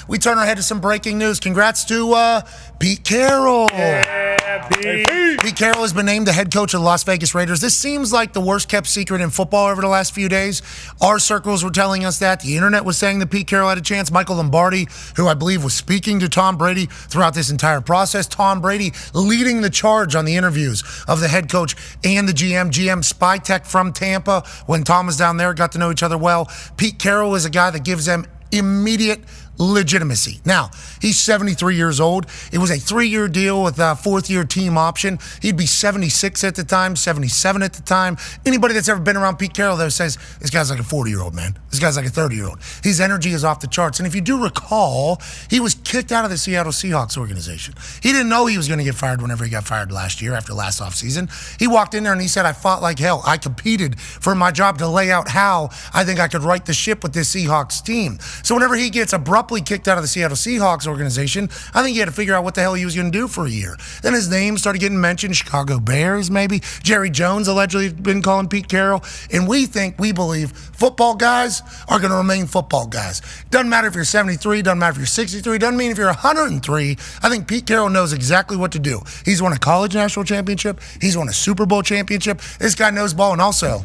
we turn our head to some breaking news. Congrats to Pete Carroll. Yeah, Pete. Pete Carroll has been named the head coach of the Las Vegas Raiders. This seems like the worst-kept secret in football over the last few days. Our circles were telling us that. The internet was saying that Pete Carroll had a chance. Michael Lombardi, who I believe was speaking to Tom Brady throughout this entire process. Tom Brady leading the charge on the interviews of the head coach and the GM. GM spy tech from Tampa. When Tom was down there, got to know each other well. Pete Carroll is a guy that gives them immediate legitimacy. Now, he's 73 years old. It was a 3-year deal with a 4th-year team option. He'd be 76 at the time, 77 at the time. Anybody that's ever been around Pete Carroll, though, says, this guy's like a 40-year-old, man. This guy's like a 30-year-old. His energy is off the charts. And if you do recall, he was kicked out of the Seattle Seahawks organization. He didn't know he was going to get fired whenever he got fired last year after last offseason. He walked in there and he said, I fought like hell. I competed for my job to lay out how I think I could right the ship with this Seahawks team. So whenever he gets abruptly kicked out of the Seattle Seahawks organization, I think he had to figure out what the hell he was going to do for a year. Then his name started getting mentioned, Chicago Bears maybe. Jerry Jones allegedly has been calling Pete Carroll. And we believe football guys are going to remain football guys. Doesn't matter if you're 73, doesn't matter if you're 63, doesn't mean if you're 103. I think Pete Carroll knows exactly what to do. He's won a college national championship. He's won a Super Bowl championship. This guy knows ball, and also,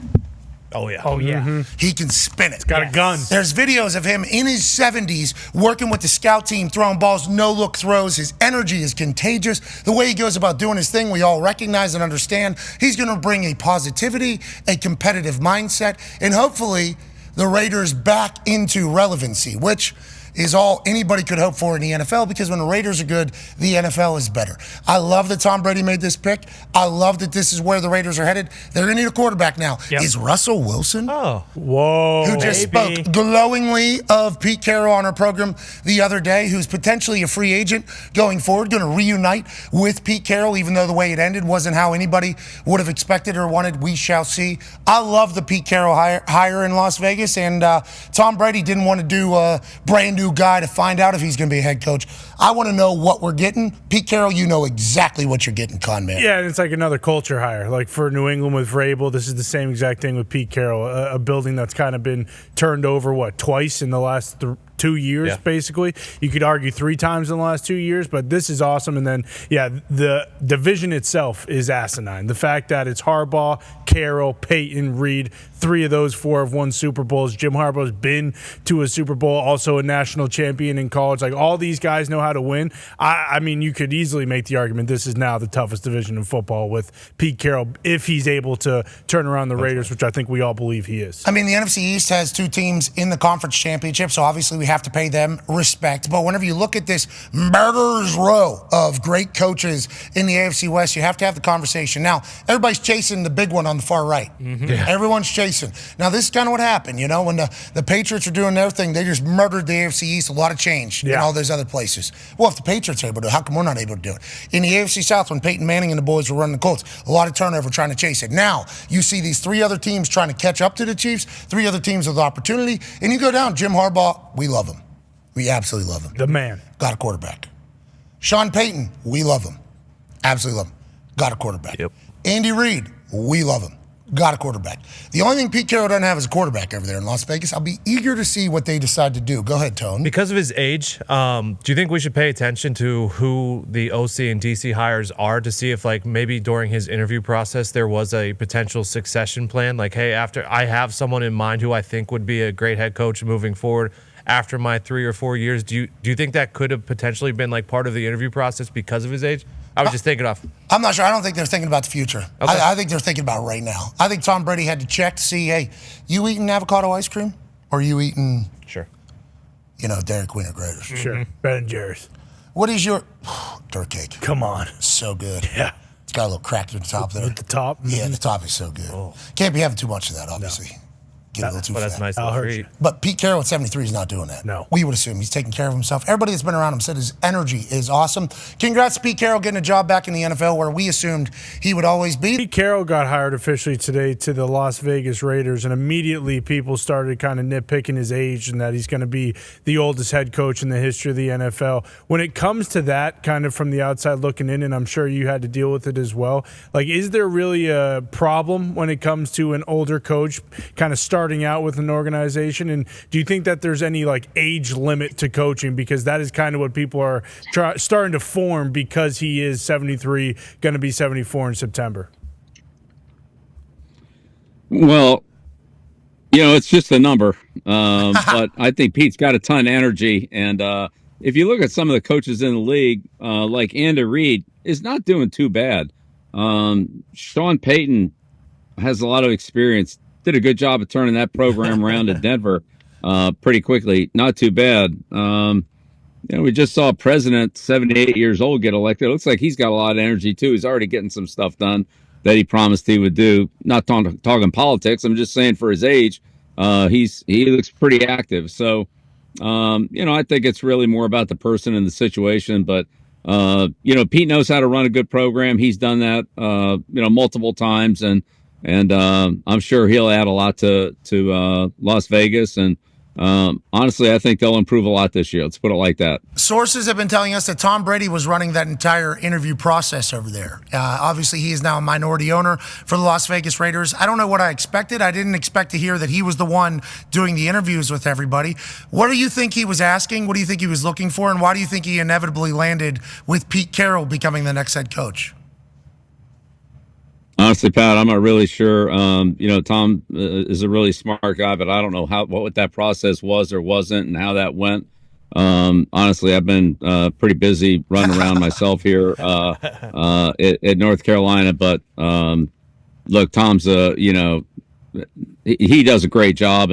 Oh, yeah. Mm-hmm. he can spin it. Got a gun. There's videos of him in his 70s working with the scout team, throwing balls, no-look throws. His energy is contagious. The way he goes about doing his thing, we all recognize and understand. He's going to bring a positivity, a competitive mindset, and hopefully the Raiders back into relevancy, which is all anybody could hope for in the NFL, because when the Raiders are good, the NFL is better. I love that Tom Brady made this pick. I love that this is where the Raiders are headed. They're going to need a quarterback now. Yep. Is Russell Wilson, who just spoke glowingly of Pete Carroll on our program the other day, who's potentially a free agent going forward, going to reunite with Pete Carroll, even though the way it ended wasn't how anybody would have expected or wanted. We shall see. I love the Pete Carroll hire in Las Vegas, and Tom Brady didn't want to do a brand new guy to find out if he's going to be a head coach. I want to know what we're getting. Pete Carroll, you know exactly what you're getting, con man. Yeah, and it's like another culture hire. Like for New England with Vrabel, this is the same exact thing with Pete Carroll. A building that's kind of been turned over, twice in the last 2 years, basically. You could argue 3 times in the last 2 years, but this is awesome. And then, the division itself is asinine. The fact that it's Harbaugh, Carroll, Peyton, Reed, 3 of those 4 have won Super Bowls. Jim Harbaugh's been to a Super Bowl, also a national champion in college. Like, all these guys know how to win. I mean, you could easily make the argument this is now the toughest division in football with Pete Carroll, if he's able to turn around the Raiders, which I think we all believe he is. I mean, the NFC East has 2 teams in the conference championship, so obviously we have to pay them respect. But whenever you look at this murderer's row of great coaches in the AFC West, you have to have the conversation. Now, everybody's chasing the big one on the far right. Mm-hmm. Yeah. Everyone's chasing. Now, this is kind of what happened. You know, when the Patriots were doing their thing, they just murdered the AFC East. A lot of change in all those other places. Well, if the Patriots are able to do it, how come we're not able to do it? In the AFC South, when Peyton Manning and the boys were running the Colts, a lot of turnover trying to chase it. Now, you see these 3 other teams trying to catch up to the Chiefs, 3 other teams with opportunity, and you go down, Jim Harbaugh, we love him. We absolutely love him. The man. Got a quarterback. Sean Payton, we love him. Absolutely love him. Got a quarterback. Yep. Andy Reid, we love him. Got a quarterback. The only thing Pete Carroll doesn't have is a quarterback over there in Las Vegas. I'll be eager to see what they decide to do. Go ahead, Tone. Because of his age, do you think we should pay attention to who the OC and DC hires are to see if, maybe during his interview process there was a potential succession plan? Like, hey, after I have someone in mind who I think would be a great head coach moving forward after my 3 or 4 years, do you think that could have potentially been part of the interview process because of his age? I was just thinking off. I'm not sure. I don't think they're thinking about the future. Okay. I think they're thinking about right now. I think Tom Brady had to check to see, hey, you eating avocado ice cream? Or you eating, Dairy Queen or Grater's? Sure. Ben & Jerry's. What is your dirt cake? Come on. So good. Yeah. It's got a little crack at the top there. At the top? Mm-hmm. Yeah, the top is so good. Oh. Can't be having too much of that, obviously. No. Get a little too fat. That's nice. I'll hurt you. But Pete Carroll at 73 is not doing that. No. We would assume he's taking care of himself. Everybody that's been around him said his energy is awesome. Congrats to Pete Carroll getting a job back in the NFL where we assumed he would always be. Pete Carroll got hired officially today to the Las Vegas Raiders, and immediately people started kind of nitpicking his age and that he's going to be the oldest head coach in the history of the NFL. When it comes to that, kind of from the outside looking in, and I'm sure you had to deal with it as well, is there really a problem when it comes to an older coach kind of starting starting out with an organization? And do you think that there's any like age limit to coaching? Because that is kind of what people are starting to form, because he is 73, going to be 74 in September. Well, it's just a number. But I think Pete's got a ton of energy. And if you look at some of the coaches in the league, like Andy Reid is not doing too bad. Sean Payton has a lot of experience, did a good job of turning that program around in Denver pretty quickly. Not too bad. We just saw a president, 78 years old, get elected. It looks like he's got a lot of energy, too. He's already getting some stuff done that he promised he would do. Not talking politics. I'm just saying for his age, he looks pretty active. So, I think it's really more about the person and the situation. But, Pete knows how to run a good program. He's done that, multiple times. And I'm sure he'll add a lot to Las Vegas. And honestly, I think they'll improve a lot this year. Let's put it like that. Sources have been telling us that Tom Brady was running that entire interview process over there. Obviously, he is now a minority owner for the Las Vegas Raiders. I don't know what I expected. I didn't expect to hear that he was the one doing the interviews with everybody. What do you think he was asking? What do you think he was looking for? And why do you think he inevitably landed with Pete Carroll becoming the next head coach? Honestly, Pat, I'm not really sure. Tom is a really smart guy, but I don't know what that process was or wasn't and how that went. Honestly, I've been pretty busy running around myself here at North Carolina. But look, Tom's he does a great job,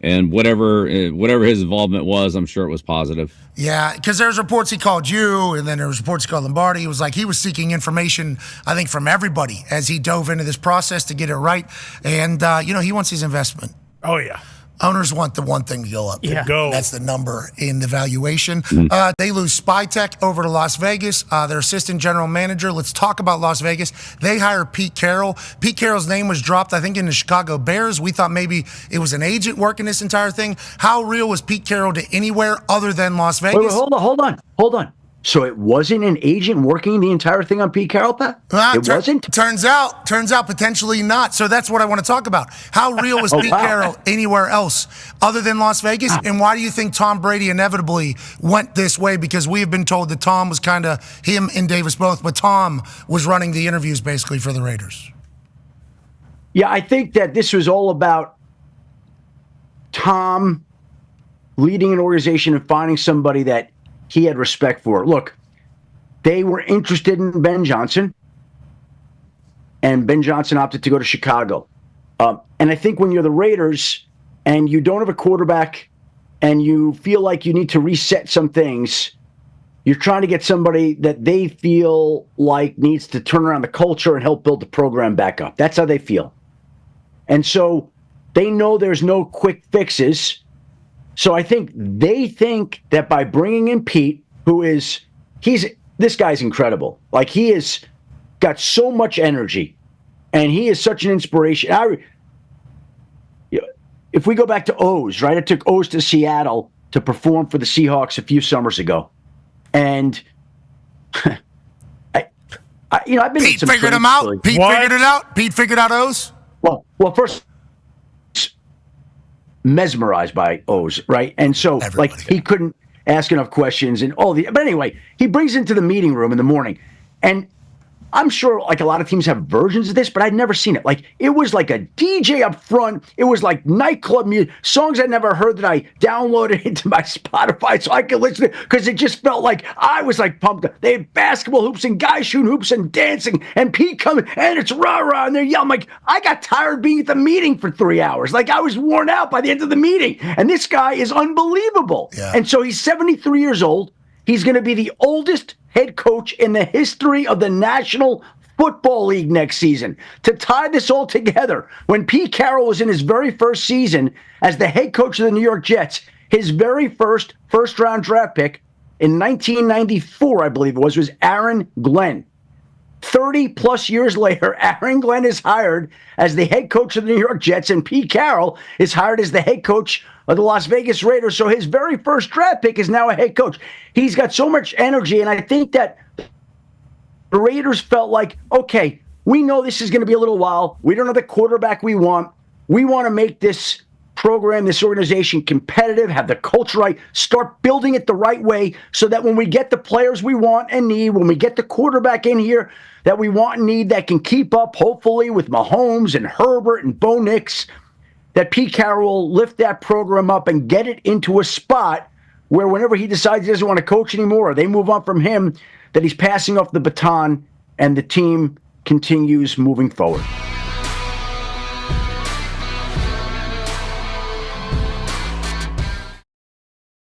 and whatever his involvement was, I'm sure it was positive. Yeah, because there's reports he called you, and then there was reports he called Lombardi. It was like he was seeking information, I think, from everybody as he dove into this process to get it right. And, he wants his investment. Oh, yeah. Owners want the one thing to go up. Yeah. Go. That's the number in the valuation. They lose Spytech over to Las Vegas, their assistant general manager. Let's talk about Las Vegas. They hire Pete Carroll. Pete Carroll's name was dropped, I think, in the Chicago Bears. We thought maybe it was an agent working this entire thing. How real was Pete Carroll to anywhere other than Las Vegas? Wait, hold on. So it wasn't an agent working the entire thing on Pete Carroll, Pat? It wasn't? Turns out potentially not. So that's what I want to talk about. How real was Pete Carroll anywhere else other than Las Vegas? And why do you think Tom Brady inevitably went this way? Because we have been told that Tom was kind of, him and Davis both, but Tom was running the interviews basically for the Raiders. Yeah, I think that this was all about Tom leading an organization and finding somebody that he had respect for. Look, they were interested in Ben Johnson, and Ben Johnson opted to go to Chicago. And I think when you're the Raiders and you don't have a quarterback and you feel like you need to reset some things, you're trying to get somebody that they feel like needs to turn around the culture and help build the program back up. That's how they feel. And so they know there's no quick fixes. So I think they think that by bringing in Pete, this guy's incredible. Like, he has got so much energy, and he is such an inspiration. If we go back to O's, right? I took O's to Seattle to perform for the Seahawks a few summers ago, and I've been. Pete figured him out. Pete figured it out. Pete figured out O's. Well, first. Mesmerized by O's, right? And so he couldn't ask enough questions and but anyway, he brings into the meeting room in the morning, and I'm sure like a lot of teams have versions of this, but I'd never seen it. Like, it was like a DJ up front. It was like nightclub music, songs I'd never heard that I downloaded into my Spotify so I could listen to, because it just felt like I was like pumped up. They had basketball hoops and guys shooting hoops and dancing, and Pete coming, and it's rah-rah, and they're yelling. Like, I got tired being at the meeting for 3 hours. Like, I was worn out by the end of the meeting, and this guy is unbelievable. Yeah. And so he's 73 years old. He's going to be the oldest head coach in the history of the National Football League next season. To tie this all together, when Pete Carroll was in his very first season as the head coach of the New York Jets, his very first-round draft pick in 1994, I believe it was Aaron Glenn. 30-plus years later, Aaron Glenn is hired as the head coach of the New York Jets, and Pete Carroll is hired as the head coach of the Las Vegas Raiders. So his very first draft pick is now a head coach. He's got so much energy, and I think that the Raiders felt like, okay, we know this is going to be a little while. We don't have the quarterback we want. We want to make this program, this organization competitive, have the culture right, start building it the right way so that when we get the players we want and need, when we get the quarterback in here that we want and need that can keep up, hopefully, with Mahomes and Herbert and Bo Nix, that Pete Carroll will lift that program up and get it into a spot where whenever he decides he doesn't want to coach anymore or they move on from him, that he's passing off the baton and the team continues moving forward.